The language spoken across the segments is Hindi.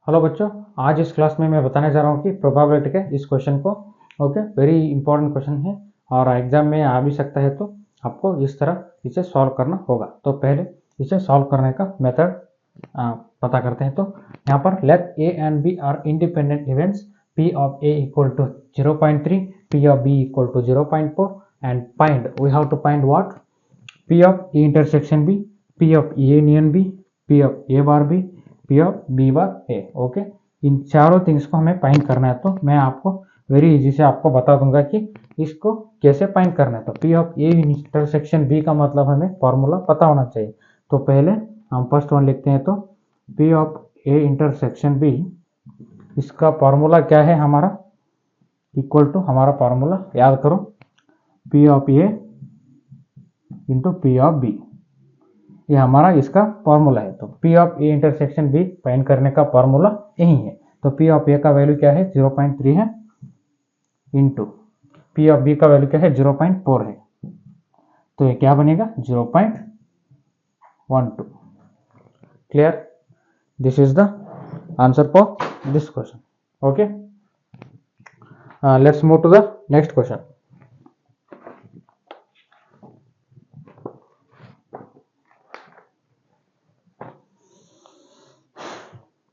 हेलो बच्चों, आज इस क्लास में मैं बताने जा रहा हूँ कि प्रोबेबिलिटी के इस क्वेश्चन को वेरी इंपॉर्टेंट क्वेश्चन है और एग्जाम में आ भी सकता है, तो आपको इस तरह इसे सॉल्व करना होगा। तो पहले इसे सॉल्व करने का मेथड पता करते हैं। तो यहाँ पर let A and B are independent events, P of A equal to 0.3, P of B equal to 0.4 and find we have to find what P of A intersection B, P of A union B, P of A bar B, P of B bar A। Okay, इन चारों थिंग्स को हमें फाइंड करना है। तो मैं आपको वेरी इजी से आपको बता दूंगा कि इसको कैसे फाइंड करना है। तो P of A intersection B का मतलब हमें फॉर्मूला पता होना चाहिए। तो पहले हम फर्स्ट वन लिखते हैं। तो P of A intersection B, इसका फॉर्मूला क्या है हमारा? इक्वल टू, हमारा फॉर्मूला याद करो, P of A into P of B, ये हमारा इसका फॉर्मूला है। तो P of A intersection B फाइंड करने का फॉर्मूला यही है। तो पी ऑफ ए का वैल्यू क्या है? 0.3 है, इंटू पी ऑफ बी का वैल्यू क्या है? 0.4 है। तो ये क्या बनेगा? 0.12। Clear? This is the answer for this question. Okay, let's move to the next question.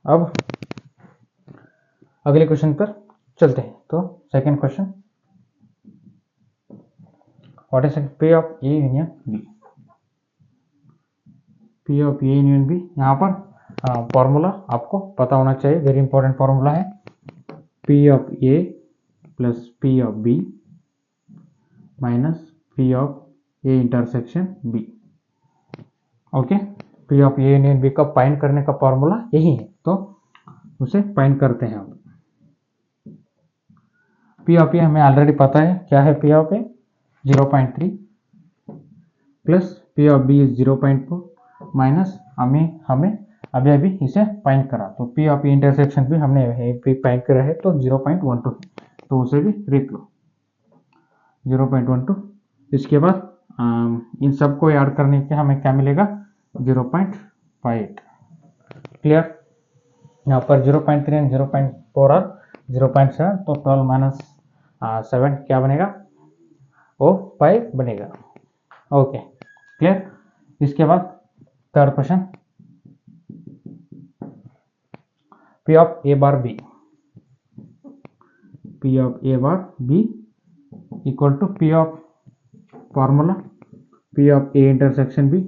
अब अगले क्वेश्चन पर चलते हैं। तो second question, what is P of A union B? P of A union B, यहाँ पर फॉर्मूला आपको पता होना चाहिए, वेरी इंपॉर्टेंट फॉर्मूला है। P of A plus P of B minus P of A intersection B। Okay, P of A union B का फाइंड करने का फॉर्मूला यही है। तो उसे फाइंड करते हैं हम। P ऑफ A हमें ऑलरेडी पता है, क्या है P of A? 0.3 plus P of B 0.4 minus हमें अभी इसे फाइंड करा। तो P ऑफ A इंटरसेक्शन भी हमने फाइंड करा है, तो 0.12, तो उसे भी लिख लो 0.12। इसके बाद इन सबको ऐड करने के हमें क्या मिलेगा? 0.5। क्लियर? यहाँ पर 0.3 एंड 0.4 और 0.7, तो 12 माइनस 7 क्या बनेगा? वो 5 बनेगा। Okay, clear? इसके बाद third question, P of A bar B, P of A bar B equal to P of formula P of A intersection B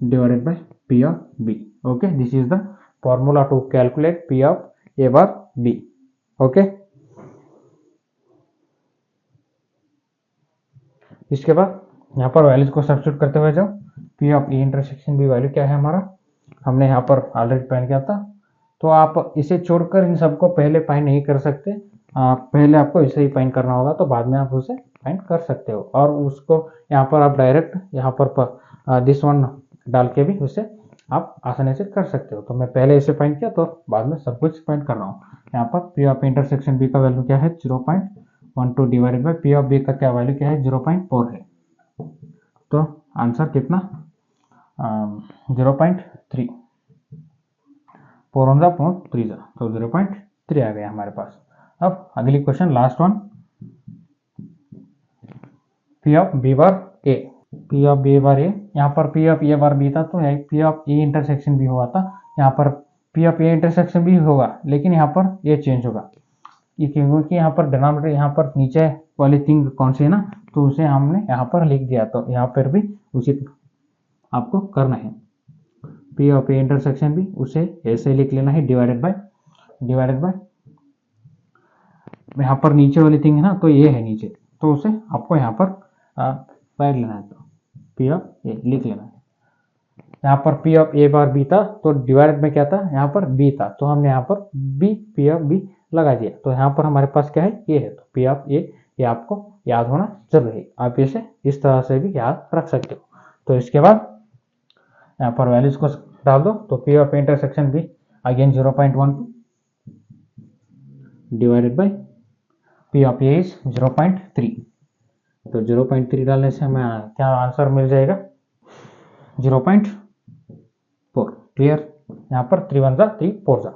divided by P of B। Okay, this is the formula to calculate P of A bar B। Okay, इसके बाद यहाँ पर वैल्यूज को सब्स्टिट्यूट करते हुए जाओ। P of A intersection B value क्या है हमारा? हमने यहाँ पर ऑलरेडी फाइंड किया था। तो आप इसे छोड़कर इन सबको पहले फाइंड नहीं कर सकते, पहले आपको इसे ही फाइंड करना होगा, तो बाद में आप उसे फाइंड कर सकते हो। और उसको यहाँ पर आप डायरेक्ट यहाँ पर दिस वन डाल के भी उसे आप आसानी से कर सकते हो। तो मैं पहले इसे फाइंड किया, तो बाद में सब कुछ फाइंड कर रहा हूँ। यहाँ पर P ऑफ इंटरसेक्शन B का वैल्यू क्या है? 0.12 divided by P of B का क्या वैल्यू क्या है? 0.4 है। तो आंसर कितना? 0.3। 4 on 3 जा, तो 0.3 आ गया हमारे पास। अब अगली question, last one, P of B bar A, P of B bar A, यहाँ पर P of A bar B था, तो P of A intersection B हुआ था। यहाँ पर P of A intersection B होगा, लेकिन यहाँ पर ये चेंज होगा, क्योंकि यहाँ पर डिनोमिनेटर यहाँ पर नीचे वाली थिंग कौन सी है ना, तो उसे हमने यहाँ पर लिख दिया। तो यहाँ पर भी उसी आपको करना है। P of A intersection B, उसे ऐसे लिख लेना है, डिवाइडेड बाय यहाँ पर नीचे वाली थिंग है ना, तो ये है नीचे, तो उसे आपको यहाँ पर साइड लेना है। तो P ऑफ A लिख लेना है। यहाँ पर P of A bar B था, तो डिवाइडेड में क्या था? यहाँ पर B था, तो हमने यहाँ पर P ऑफ B लगा दिया। तो यहाँ पर हमारे पास क्या है? ये है। तो P ऑफ A, ये आपको याद होना जरूरी है। आप इसे इस तरह से भी याद रख सकते हो। तो इसके बाद यहाँ पर वैल्यूज को डाल दो। तो P of intersection B again 0.12 divided by P of A is 0.3। तो 0.3 डालने से हमें क्या आंसर मिल जाएगा? 0.4। क्लियर? यहाँ पर 3 1 जा 3 4 जा।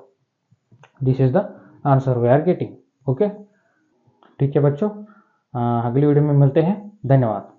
This is the answer we are getting. Okay, ठीक है बच्चों, अगली वीडियो में मिलते हैं। धन्यवाद।